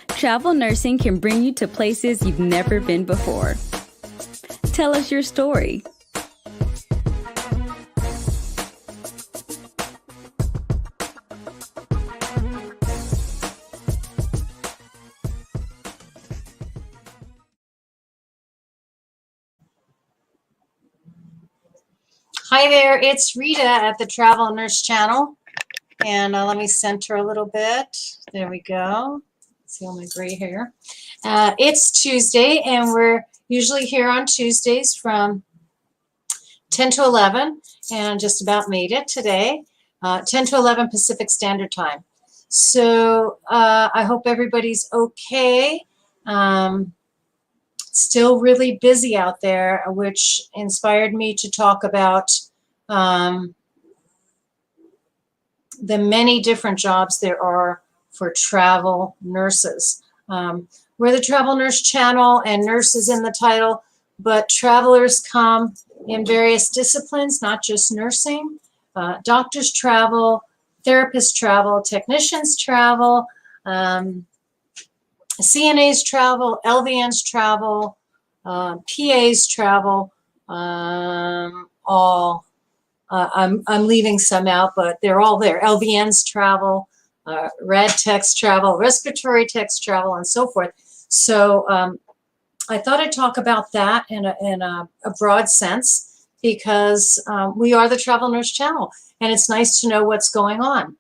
Travel nursing can bring you to places you've never been before. Tell us your story. Hi there, it's Rita at the Travel Nurse Channel. And let me center a little bit. There we go. See all my gray hair. It's Tuesday, and we're usually here on Tuesdays from 10 to 11, and just about made it today. 10 to 11 Pacific Standard Time. So I hope everybody's okay. Still really busy out there, which inspired me to talk about the many different jobs there are for travel nurses. We're the Travel Nurse Channel, and nurse is in the title, but travelers come in various disciplines, not just nursing. Doctors travel, therapists travel, technicians travel, CNAs travel, LVNs travel, PAs travel, all. I'm leaving some out, but they're all there. LVNs travel, rad techs travel, respiratory techs travel, and so forth. So I thought I'd talk about that in a broad sense, because we are the Travel Nurse Channel, and it's nice to know what's going on.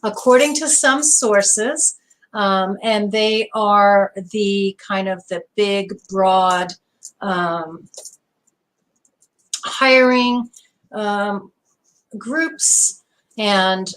According to some sources, and they are the kind of the big, broad hiring groups, and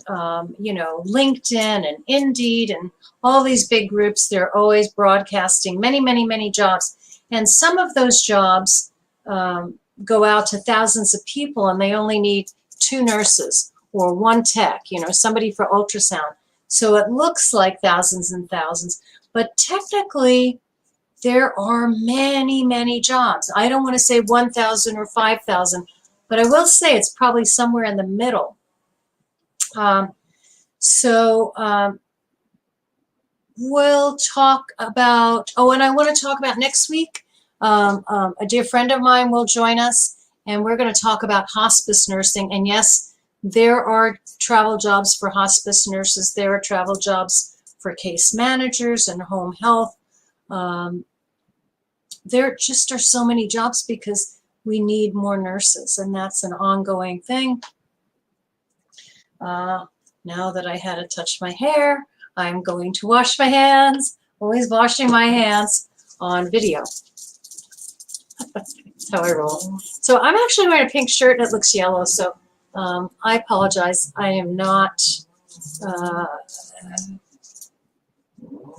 you know, LinkedIn and Indeed and all these big groups. They're always broadcasting many jobs, and some of those jobs go out to thousands of people, and they only need 2 nurses or 1 tech, you know, somebody for ultrasound. So it looks like thousands and thousands, but technically there are many jobs. I don't want to say 1,000 or 5,000, but I will say it's probably somewhere in the middle. We'll talk about, oh, and I want to talk about next week. A dear friend of mine will join us, and we're going to talk about hospice nursing. And yes, there are travel jobs for hospice nurses. There are travel jobs for case managers and home health. There just are so many jobs because we need more nurses, and that's an ongoing thing. Now that I had to touch my hair, I'm going to wash my hands. Always washing my hands on video. That's how I roll. So I'm actually wearing a pink shirt and it looks yellow, so I apologize. I am not,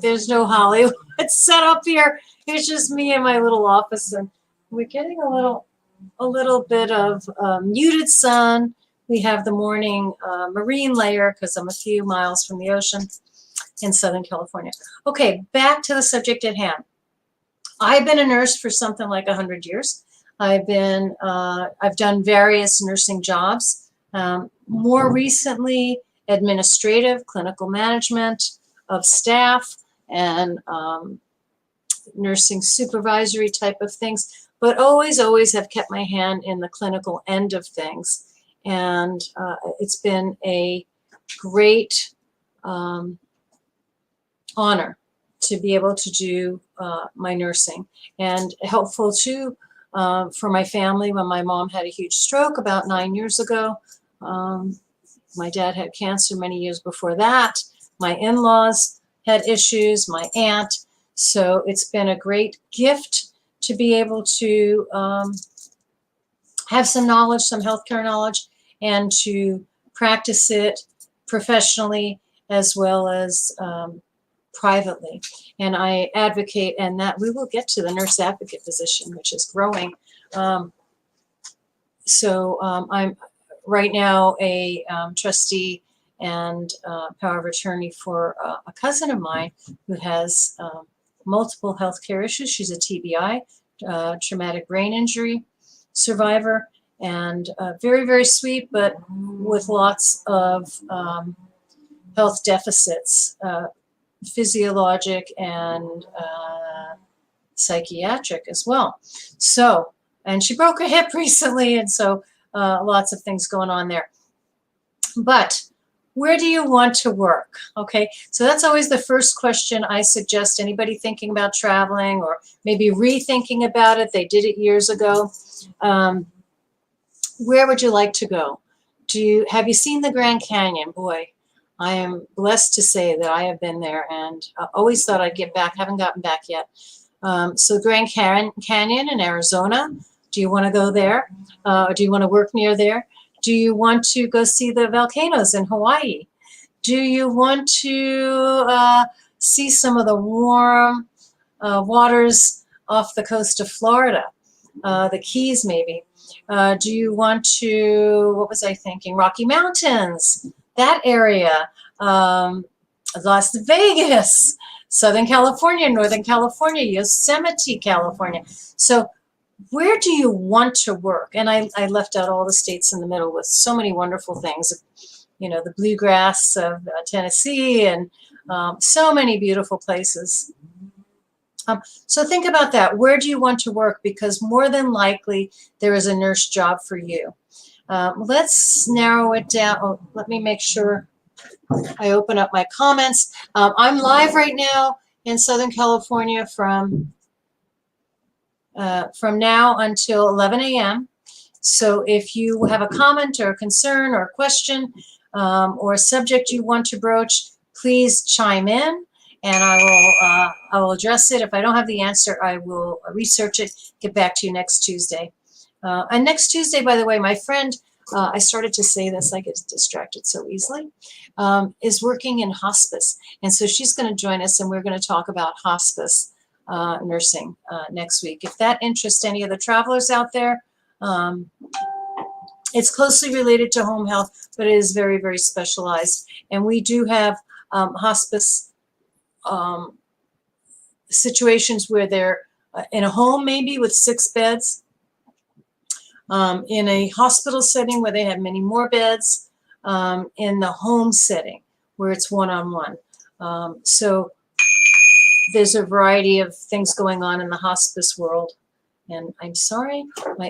there's no Hollywood set up here. It's just me in my little office, and we're getting a little bit of muted sun. We have the morning marine layer because I'm a few miles from the ocean in Southern California. Okay, back to the subject at hand. I've been a nurse for something like 100 years. I've done various nursing jobs. More recently, administrative, clinical management of staff, and nursing supervisory type of things, but always have kept my hand in the clinical end of things. And it's been a great honor to be able to do my nursing, and helpful too for my family when my mom had a huge stroke about 9 years ago. My dad had cancer many years before that. My in-laws had issues, my aunt. So it's been a great gift to be able to have some knowledge, some healthcare knowledge, and to practice it professionally as well as privately. And I advocate, and that we will get to the nurse advocate position, which is growing. I'm right now a trustee and power of attorney for a cousin of mine who has multiple healthcare issues. She's a TBI, traumatic brain injury survivor, and very sweet, but with lots of health deficits. physiologic and psychiatric as well. So, and she broke her hip recently, and so lots of things going on there. But where do you want to work? Okay, so that's always the first question I suggest anybody thinking about traveling or maybe rethinking about it. They did it years ago. Where would you like to go? Have you seen the Grand Canyon? Boy, I am blessed to say that I have been there and always thought I'd get back. Haven't gotten back yet. So Grand Canyon in Arizona. Do you want to go there? Do you want to work near there? Do you want to go see the volcanoes in Hawaii? Do you want to see some of the warm waters off the coast of Florida? The Keys, maybe. Do you want to, what was I thinking? Rocky Mountains, that area. Las Vegas, Southern California, Northern California, Yosemite, California. So where do you want to work? And I left out all the states in the middle with so many wonderful things. You know, the bluegrass of Tennessee and so many beautiful places. So think about that. Where do you want to work? Because more than likely there is a nurse job for you. Let's narrow it down. Oh, let me make sure I open up my comments. I'm live right now in Southern California from now until 11 a.m. So if you have a comment or a concern or a question or a subject you want to broach, please chime in and I will address it. If I don't have the answer, I will research it, get back to you next Tuesday. And next Tuesday, by the way, my friend, I started to say this, I get distracted so easily, is working in hospice. And so she's going to join us and we're going to talk about hospice nursing next week. If that interests any of the travelers out there, it's closely related to home health, but it is very, very specialized. And we do have hospice situations where they're in a home maybe with 6 beds, in a hospital setting where they have many more beds, in the home setting where it's one-on-one. So there's a variety of things going on in the hospice world. And I'm sorry,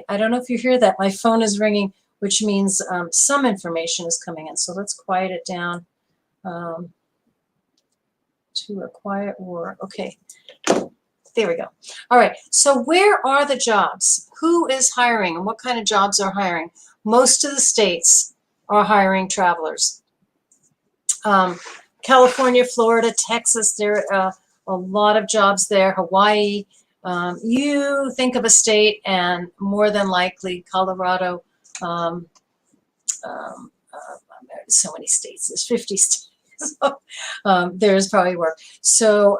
I don't know if you hear that. My phone is ringing, which means some information is coming in. So let's quiet it down to a quiet roar. Okay, there we go. All right, so where are the jobs? Who is hiring and what kind of jobs are hiring? Most of the states are hiring travelers. California, Florida, Texas, there are a lot of jobs there. Hawaii. You think of a state and more than likely Colorado. So many states. There's 50 states. So, there's probably work. So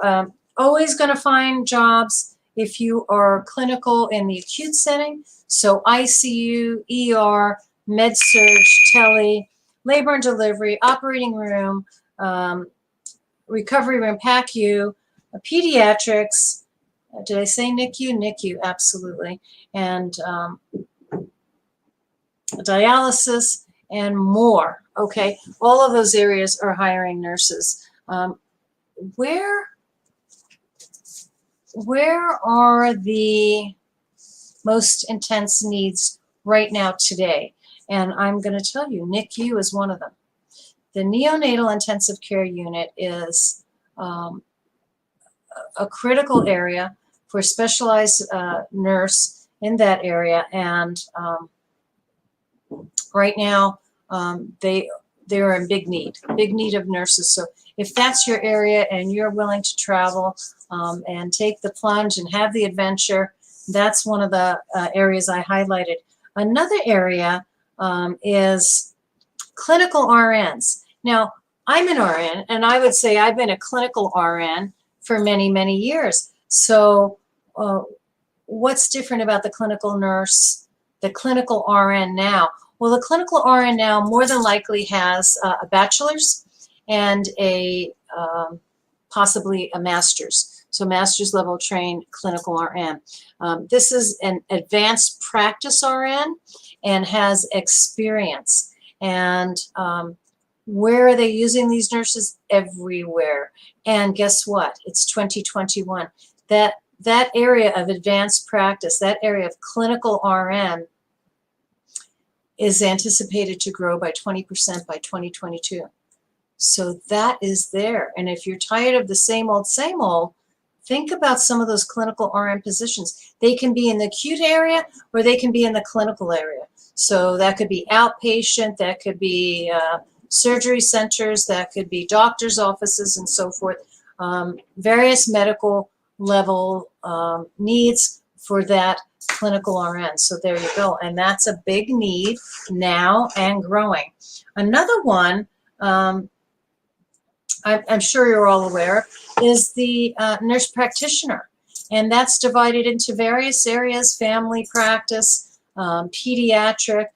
always going to find jobs if you are clinical in the acute setting. So ICU, ER, med-surg, tele, labor and delivery, operating room, recovery room, PACU, pediatrics. Did I say NICU? NICU, absolutely. And dialysis and more. Okay, all of those areas are hiring nurses. Where are the most intense needs right now today? And I'm going to tell you, NICU is one of them. The neonatal intensive care unit is a critical area for specialized nurse in that area, and right now they're in big need of nurses. So if that's your area and you're willing to travel and take the plunge and have the adventure, that's one of the areas I highlighted. Another area is clinical RNs. Now, I'm an RN, and I would say I've been a clinical RN for many, many years. So what's different about the clinical nurse, the clinical RN now? Well, the clinical RN now more than likely has a bachelor's and a possibly a master's. So master's level trained clinical RN. This is an advanced practice RN and has experience. And Where are they using these nurses? Everywhere. And guess what? It's 2021. That area of advanced practice, that area of clinical RN is anticipated to grow by 20% by 2022. So that is there. And if you're tired of the same old, think about some of those clinical RN positions. They can be in the acute area or they can be in the clinical area. So that could be outpatient, that could be surgery centers, that could be doctor's offices and so forth. Various medical level needs for that clinical RN. So there you go. And that's a big need now and growing. Another one, I'm sure you're all aware, is the nurse practitioner. And that's divided into various areas: family practice, pediatric,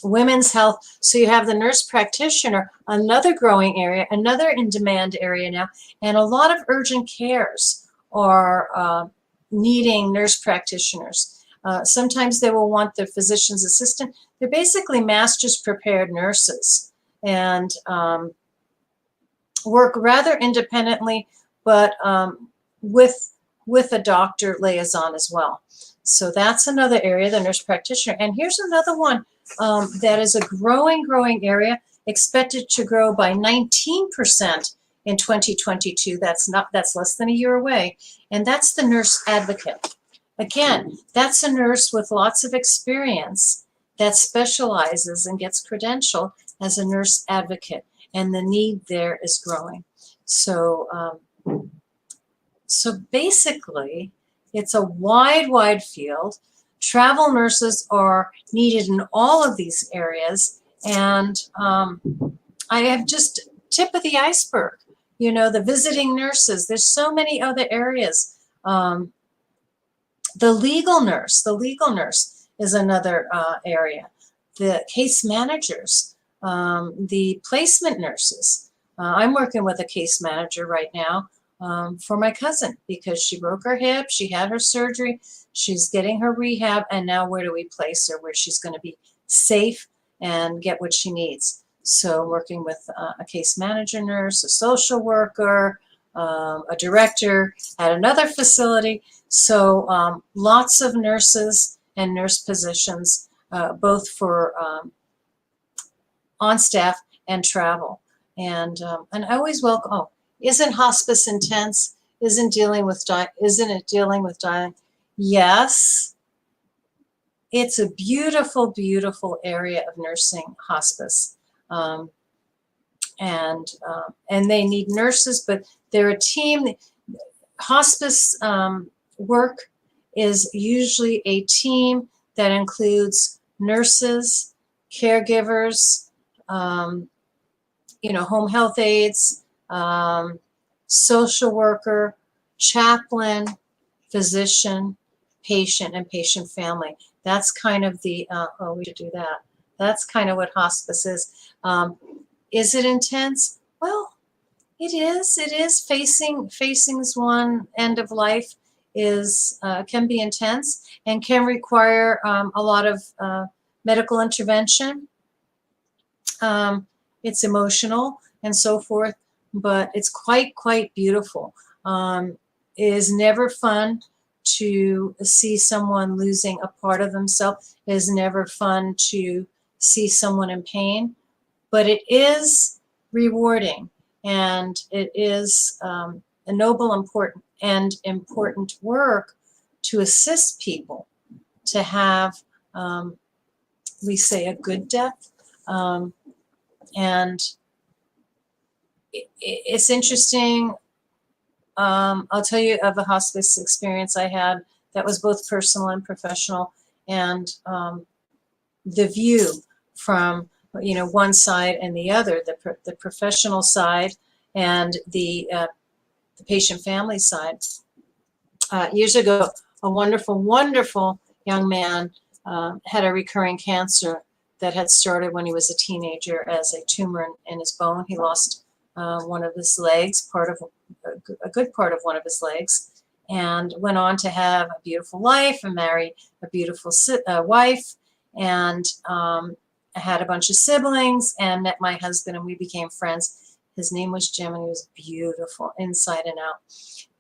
women's health. So you have the nurse practitioner, another growing area, another in-demand area now, and a lot of urgent cares are needing nurse practitioners. Sometimes they will want their physician's assistant. They're basically master's prepared nurses and work rather independently, but with a doctor liaison as well. So that's another area, the nurse practitioner. And here's another one that is a growing area, expected to grow by 19% in 2022. That's less than a year away. And that's the nurse advocate. Again, that's a nurse with lots of experience that specializes and gets credentialed as a nurse advocate. And the need there is growing. So, so basically, it's a wide field. Travel nurses are needed in all of these areas. And I have just tip of the iceberg. You know, the visiting nurses, there's so many other areas. The legal nurse is another area. The case managers, the placement nurses. I'm working with a case manager right now for my cousin because she broke her hip, she had her surgery, she's getting her rehab, and now where do we place her where she's going to be safe and get what she needs? So working with a case manager nurse, a social worker, a director at another facility. So lots of nurses and nurse positions, both for on staff and travel. And I always welcome, oh, isn't hospice intense? Isn't it dealing with dying? Yes. It's a beautiful area of nursing, hospice. And they need nurses, but they're a team. Hospice work is usually a team that includes nurses, caregivers, you know, home health aides, social worker, chaplain, physician, patient, and patient family. That's kind of the, oh, we should do that. That's kind of what hospice is. Is it intense? Well, it is. It is. Facing's one end of life is can be intense and can require a lot of medical intervention. It's emotional and so forth, but it's quite beautiful. It is never fun to see someone losing a part of themselves. It is never fun to see someone in pain, but it is rewarding, and it is a noble, important work to assist people to have, we say, a good death. And it's interesting. I'll tell you of a hospice experience I had that was both personal and professional, and the view from, you know, one side and the other, the professional side and the patient family side. Years ago, a wonderful young man had a recurring cancer that had started when he was a teenager as a tumor in his bone. He lost one of his legs, a good part of one of his legs, and went on to have a beautiful life and marry a beautiful wife. And I had a bunch of siblings and met my husband, and we became friends. His name was Jim, and he was beautiful inside and out.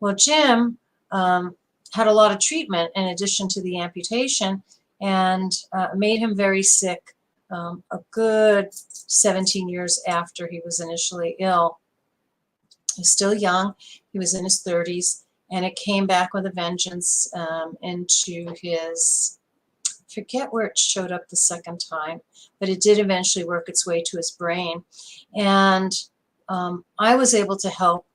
Well, Jim had a lot of treatment in addition to the amputation, and made him very sick a good 17 years after he was initially ill. He was still young. He was in his 30s, and it came back with a vengeance into his, forget where it showed up the second time, but it did eventually work its way to his brain. And I was able to help.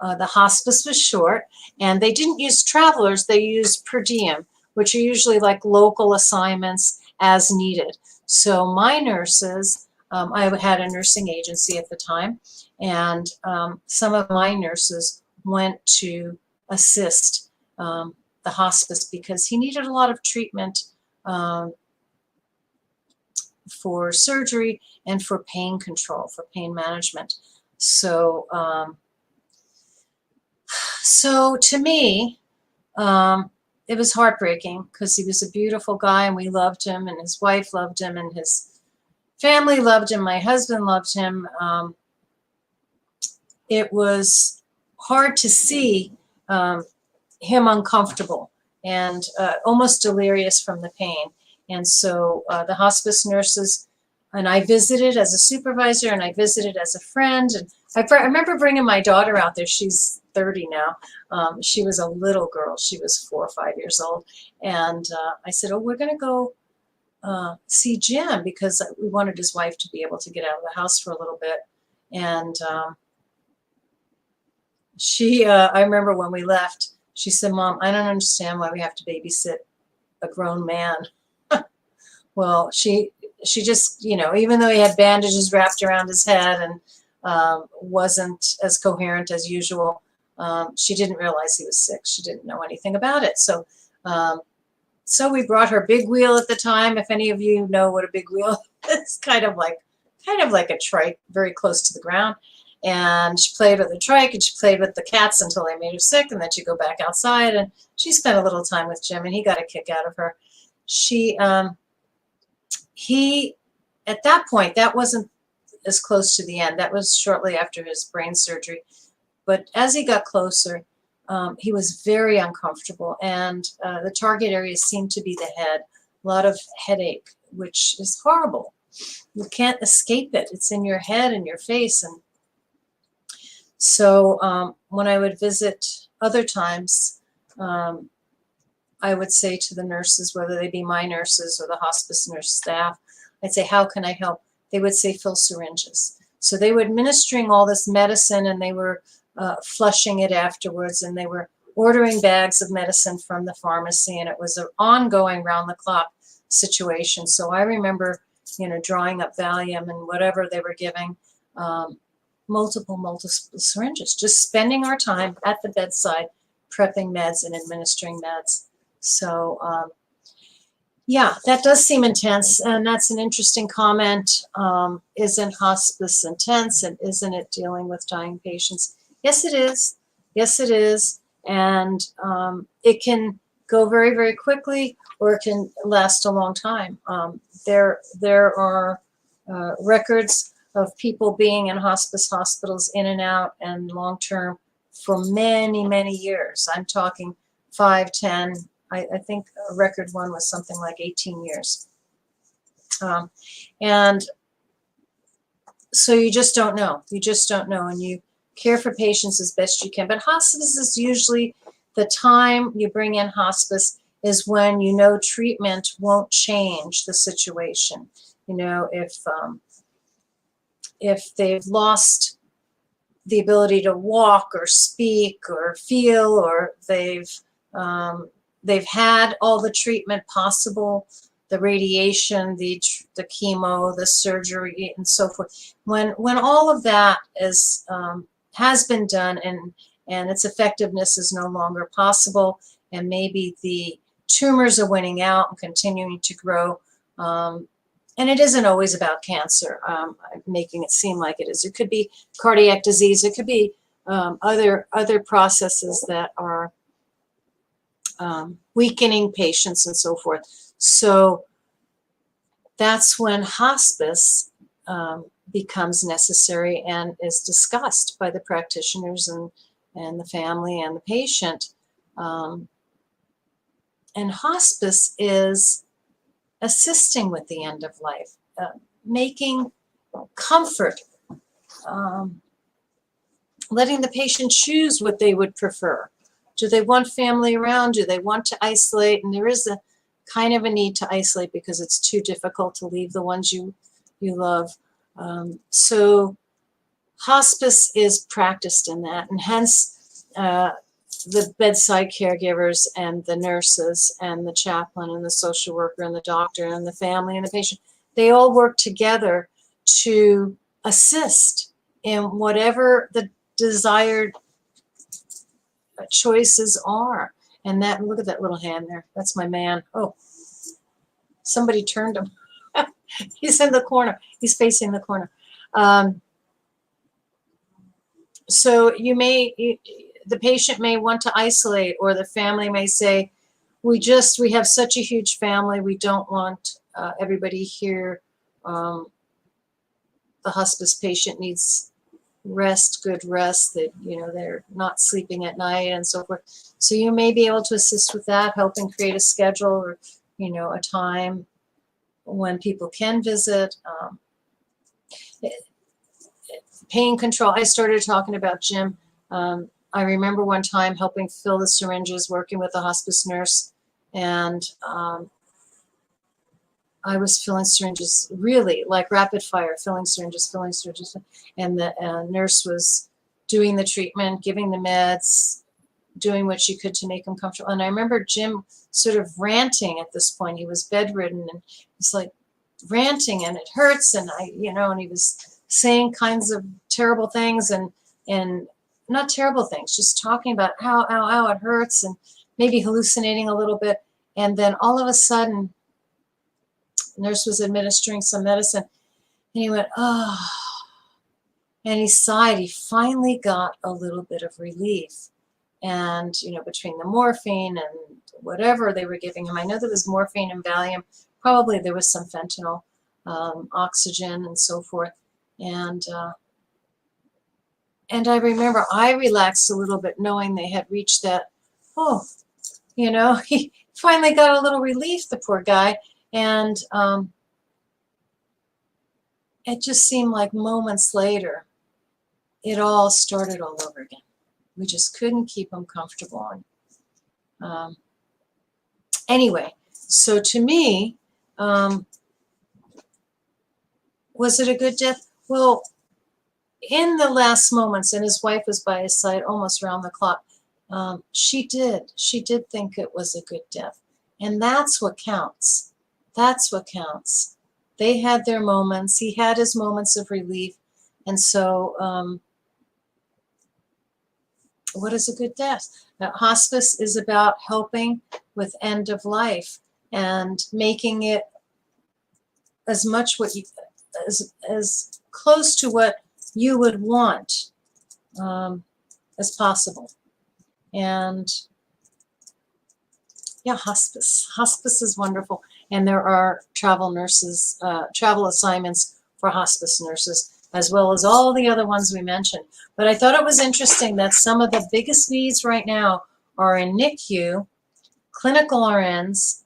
The hospice was short, and they didn't use travelers, they used per diem, which are usually like local assignments as needed. So my nurses, I had a nursing agency at the time, and some of my nurses went to assist the hospice because he needed a lot of treatment for surgery and for pain control, for pain management. So, so to me, it was heartbreaking because he was a beautiful guy and we loved him, and his wife loved him, and his family loved him. My husband loved him. It was hard to see him uncomfortable and almost delirious from the pain. And so the hospice nurses, and I visited as a supervisor, and I visited as a friend. And I remember bringing my daughter out there. She's 30 now. She was a little girl. She was 4 or 5 years old. And I said, oh, we're going to go see Jim, because we wanted his wife to be able to get out of the house for a little bit. And I remember when we left, she said, Mom, I don't understand why we have to babysit a grown man. Well, she just, you know, even though he had bandages wrapped around his head and wasn't as coherent as usual, she didn't realize he was sick. She didn't know anything about it. So, so we brought her big wheel at the time. If any of you know what a big wheel is, kind of like a trike, very close to the ground. And she played with the trike, and she played with the cats until they made her sick, and then she'd go back outside, and she spent a little time with Jim, and he got a kick out of her. He, at that point, that wasn't as close to the end. That was shortly after his brain surgery. But as he got closer, he was very uncomfortable, and the target area seemed to be the head. A lot of headache, which is horrible. You can't escape it. It's in your head and your face. And so when I would visit other times, I would say to the nurses, whether they be my nurses or the hospice nurse staff, I'd say, how can I help? They would say, fill syringes. So they were administering all this medicine, and they were flushing it afterwards, and they were ordering bags of medicine from the pharmacy, and it was an ongoing round-the-clock situation. So I remember, you know, drawing up Valium and whatever they were giving, multiple syringes, just spending our time at the bedside prepping meds and administering meds. So yeah, that does seem intense, and that's an interesting comment. Isn't hospice intense, and isn't it dealing with dying patients? Yes, it is. Yes, it is. And it can go very, very quickly, or it can last a long time. There are records of people being in hospice hospitals in and out and long-term for many, many years. I'm talking 5, 10, I think a record one was something like 18 years. And so you just don't know. You just don't know. And you care for patients as best you can. But hospice is usually the time you bring in hospice is when you know treatment won't change the situation. You know, if they've lost the ability to walk or speak or feel, or they've had all the treatment possible, the radiation, the chemo, the surgery, and so forth. When all of that is has been done, and its effectiveness is no longer possible, and maybe the tumors are winning out and continuing to grow. And it isn't always about cancer, making it seem like it is. It could be cardiac disease. It could be other processes that are weakening patients and so forth. So that's when hospice becomes necessary and is discussed by the practitioners and the family and the patient. And hospice is assisting with the end of life, making comfort, letting the patient choose what they would prefer. Do they want family around? Do they want to isolate? And there is a kind of a need to isolate because it's too difficult to leave the ones you love. So hospice is practiced in that, and hence the bedside caregivers and the nurses and the chaplain and the social worker and the doctor and the family and the patient, they all work together to assist in whatever the desired choices are. And that, look at that little hand there. That's my man. Oh, somebody turned him. He's in the corner. He's facing the corner. So the patient may want to isolate, or the family may say, we have such a huge family, we don't want everybody here. The hospice patient needs rest, good rest, that they're not sleeping at night and so forth. So you may be able to assist with that, helping create a schedule or a time when people can visit. Pain control. I started talking about Jim. I remember one time helping fill the syringes, working with a hospice nurse, and I was filling syringes, really like rapid fire, filling syringes, and the nurse was doing the treatment, giving the meds, doing what she could to make him comfortable. And I remember Jim sort of ranting at this point. He was bedridden, and he's like ranting, and it hurts, and and he was saying kinds of terrible things, and not terrible things, just talking about how it hurts, and maybe hallucinating a little bit. And then all of a sudden, the nurse was administering some medicine, and he went, oh, and he sighed. He finally got a little bit of relief. And, between the morphine and whatever they were giving him, I know there was morphine and Valium, probably there was some fentanyl, oxygen and so forth. And I remember I relaxed a little bit knowing they had reached that, he finally got a little relief, the poor guy. And it just seemed like moments later, it all started all over again. We just couldn't keep him comfortable. Anyway, so to me, was it a good death? Well, in the last moments, and his wife was by his side almost around the clock, she did think it was a good death. And that's what counts. That's what counts. They had their moments. He had his moments of relief. And so what is a good death? Hospice is about helping with end of life and making it as much as close to what you would want as possible. And yeah, hospice is wonderful. And there are travel assignments for hospice nurses, as well as all the other ones we mentioned. But I thought it was interesting that some of the biggest needs right now are in NICU, clinical RNs,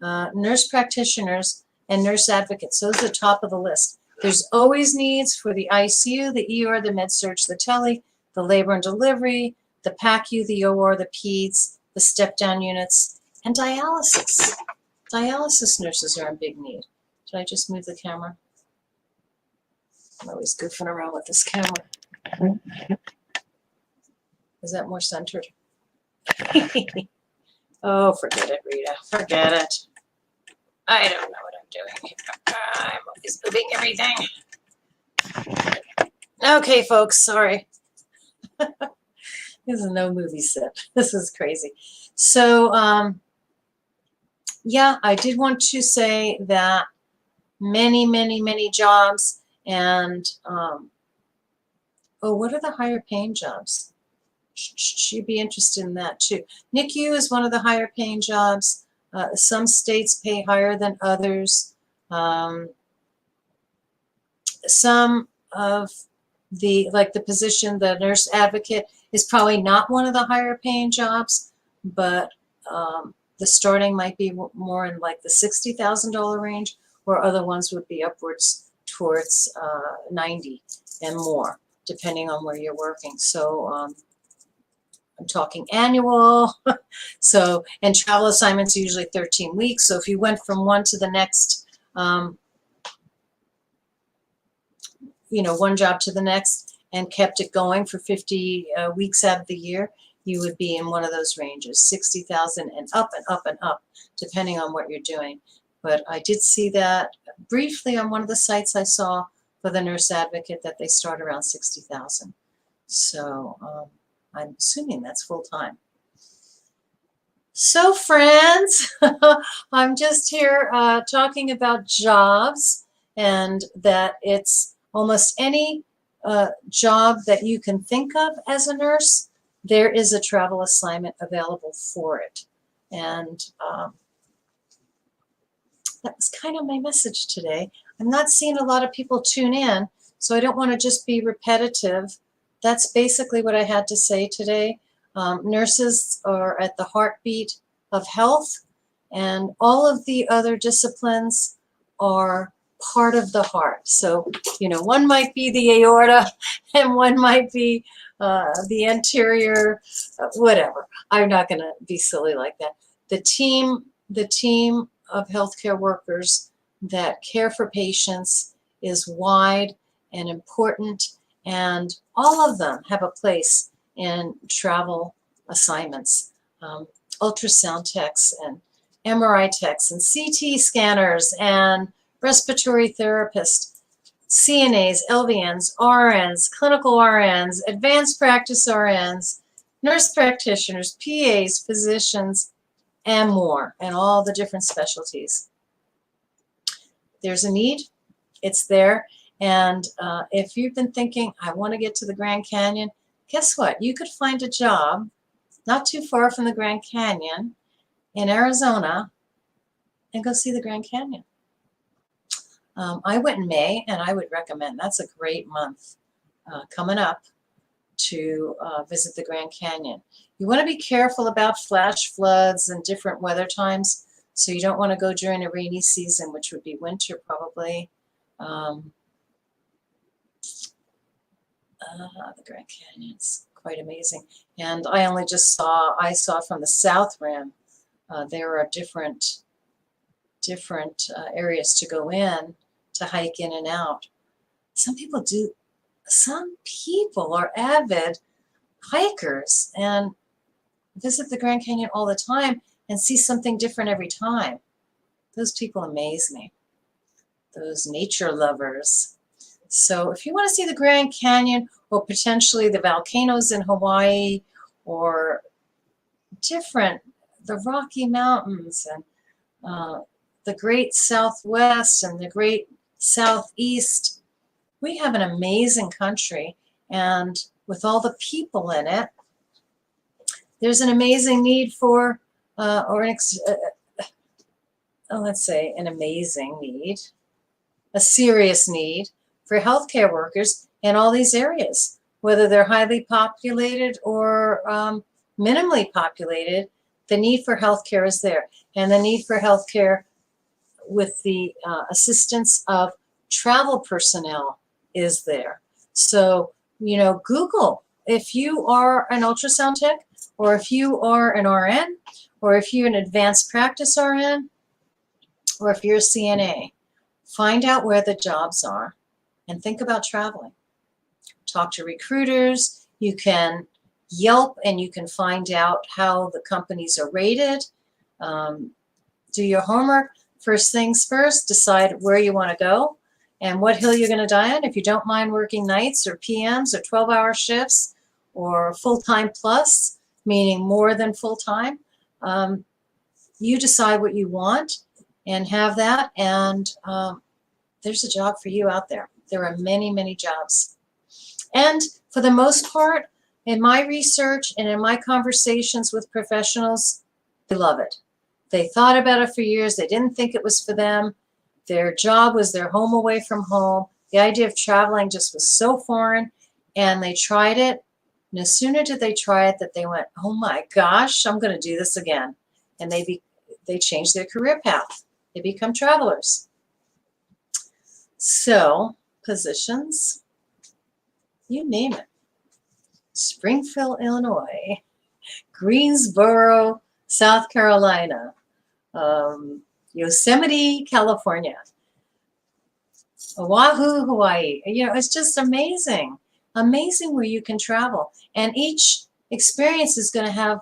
nurse practitioners, and nurse advocates. Those are the top of the list. There's always needs for the ICU, the ER, the med-surg, the tele, the labor and delivery, the PACU, the OR, the peds, the step-down units, and dialysis. Dialysis nurses are in big need. Did I just move the camera? I'm always goofing around with this camera. Is that more centered? Oh, forget it, Rita. Forget it. I don't know what I'm doing. I'm always moving everything. Okay, folks, sorry. This is no movie set. This is crazy. So, yeah, I did want to say that many, many, many jobs. And, what are the higher paying jobs? You'd be interested in that too. NICU is one of the higher paying jobs. Some states pay higher than others. Some of like the position, the nurse advocate, is probably not one of the higher paying jobs, but the starting might be more in like the $60,000 range, or other ones would be upwards towards 90 and more, depending on where you're working. So I'm talking annual. So, and travel assignments are usually 13 weeks. So if you went from one to the next, one job to the next and kept it going for 50 weeks out of the year, you would be in one of those ranges, 60,000 and up and up and up, depending on what you're doing. But I did see that briefly on one of the sites I saw for the nurse advocate, that they start around 60,000. So I'm assuming that's full time. So friends, I'm just here talking about jobs, and that it's almost any job that you can think of as a nurse, there is a travel assignment available for it. And that was kind of my message today. I'm not seeing a lot of people tune in, so I don't want to just be repetitive. That's basically what I had to say today. Nurses are at the heartbeat of health, and all of the other disciplines are part of the heart. So, one might be the aorta, and one might be the anterior, whatever. I'm not going to be silly like that. The team of healthcare workers that care for patients is wide and important, and all of them have a place in travel assignments. Ultrasound techs and MRI techs and CT scanners and respiratory therapists, CNAs, LVNs, RNs, clinical RNs, advanced practice RNs, nurse practitioners, PAs, physicians, and more, and all the different specialties. There's a need, it's there, and if you've been thinking, I want to get to the Grand Canyon, guess what? You could find a job not too far from the Grand Canyon in Arizona and go see the Grand Canyon. I went in May, and I would recommend, that's a great month coming up to visit the Grand Canyon. You want to be careful about flash floods and different weather times, so you don't want to go during a rainy season, which would be winter probably. The Grand Canyon's quite amazing. And I only just saw from the South Rim, there are different areas to go in, to hike in and out. Some people are avid hikers and visit the Grand Canyon all the time and see something different every time. Those people amaze me, those nature lovers. So if you want to see the Grand Canyon, or potentially the volcanoes in Hawaii, or the Rocky Mountains, and the Great Southwest and the Great Southeast, we have an amazing country, and with all the people in it, there's an amazing need for, let's say an amazing need, a serious need for healthcare workers in all these areas, whether they're highly populated or minimally populated. The need for healthcare is there, and the need for healthcare with the assistance of travel personnel is there. So, Google, if you are an ultrasound tech, or if you are an RN, or if you're an advanced practice RN, or if you're a CNA, find out where the jobs are and think about traveling. Talk to recruiters. You can Yelp, and you can find out how the companies are rated. Do your homework. First things first, decide where you want to go and what hill you're going to die on. If you don't mind working nights or PMs or 12-hour shifts or full-time plus, meaning more than full-time, you decide what you want and have that, and there's a job for you out there. There are many, many jobs. And for the most part, in my research and in my conversations with professionals, they love it. They thought about it for years. They didn't think it was for them. their job was their home away from home. The idea of traveling just was so foreign, and they tried it. No sooner did they try it that they went, oh my gosh, I'm going to do this again. And they changed their career path. They become travelers. So, positions, you name it. Springfield, Illinois, Greensboro, South Carolina, Yosemite, California, Oahu, Hawaii. You know, it's just amazing. Amazing where you can travel. And each experience is going to have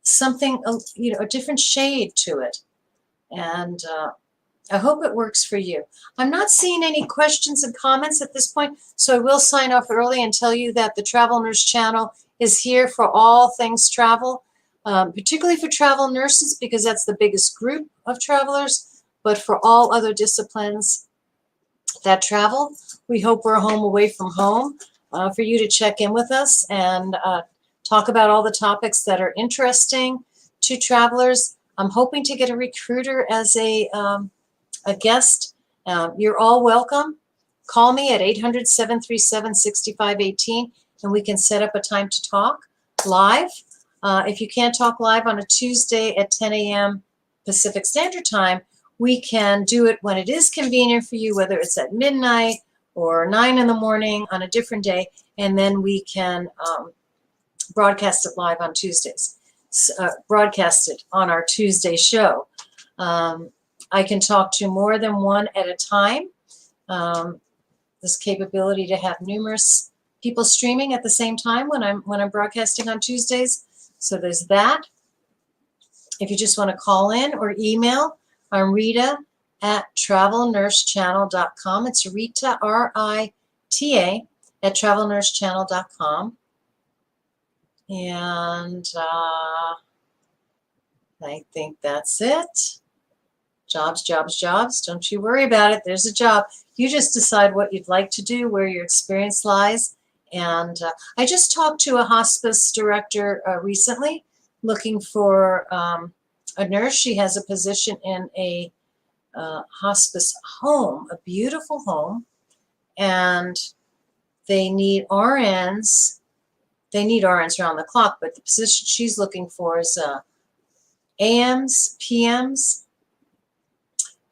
something, you know, a different shade to it. And I hope it works for you. I'm not seeing any questions and comments at this point, so I will sign off early and tell you that the Travel Nurse channel is here for all things travel, particularly for travel nurses because that's the biggest group of travelers, but for all other disciplines that travel. We hope we're home away from home for you to check in with us and talk about all the topics that are interesting to travelers. I'm hoping to get a recruiter as a guest. You're all welcome. Call me at 800-737-6518 and we can set up a time to talk live. If you can't talk live on a Tuesday at 10 a.m. Pacific Standard Time, we can do it when it is convenient for you, whether it's at midnight or 9 in the morning on a different day, and then we can broadcast it live on Tuesdays, broadcast it on our Tuesday show. I can talk to more than one at a time. This capability to have numerous people streaming at the same time when I'm broadcasting on Tuesdays. So there's that. If you just want to call in or email, I'm Rita at travelnursechannel.com. It's Rita, R-I-T-A, at travelnursechannel.com. And I think that's it. Jobs, jobs, jobs. Don't you worry about it. There's a job. You just decide what you'd like to do, where your experience lies. And I just talked to a hospice director recently looking for a nurse. She has a position in a hospice home, a beautiful home, and they need RNs. They need RNs around the clock, but the position she's looking for is AMs, PMs,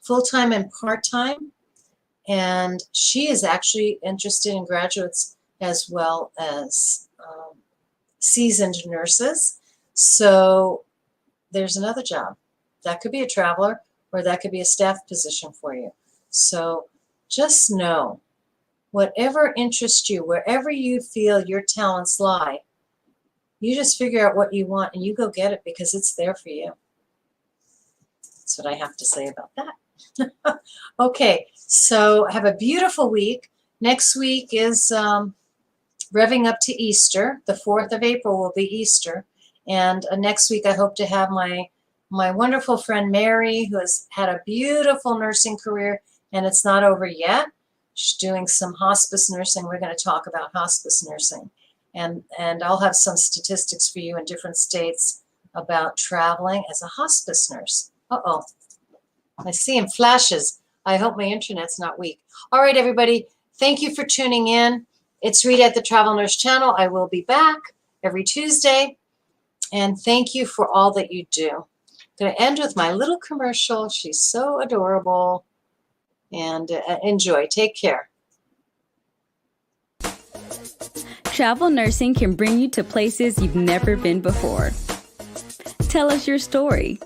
full-time and part-time. And she is actually interested in graduates as well as seasoned nurses. So there's another job. That could be a traveler or that could be a staff position for you. So just know, whatever interests you, wherever you feel your talents lie, you just figure out what you want and you go get it because it's there for you. That's what I have to say about that. Okay, so have a beautiful week. Next week is revving up to Easter. The 4th of April will be Easter. And next week I hope to have my wonderful friend Mary, who has had a beautiful nursing career, and it's not over yet. She's doing some hospice nursing. We're going to talk about hospice nursing. And I'll have some statistics for you in different states about traveling as a hospice nurse. Uh-oh. I see in flashes. I hope my internet's not weak. All right, everybody. Thank you for tuning in. It's Rita at the Travel Nurse Channel. I will be back every Tuesday. And thank you for all that you do. I'm going to end with my little commercial. She's so adorable. And enjoy. Take care. Travel nursing can bring you to places you've never been before. Tell us your story.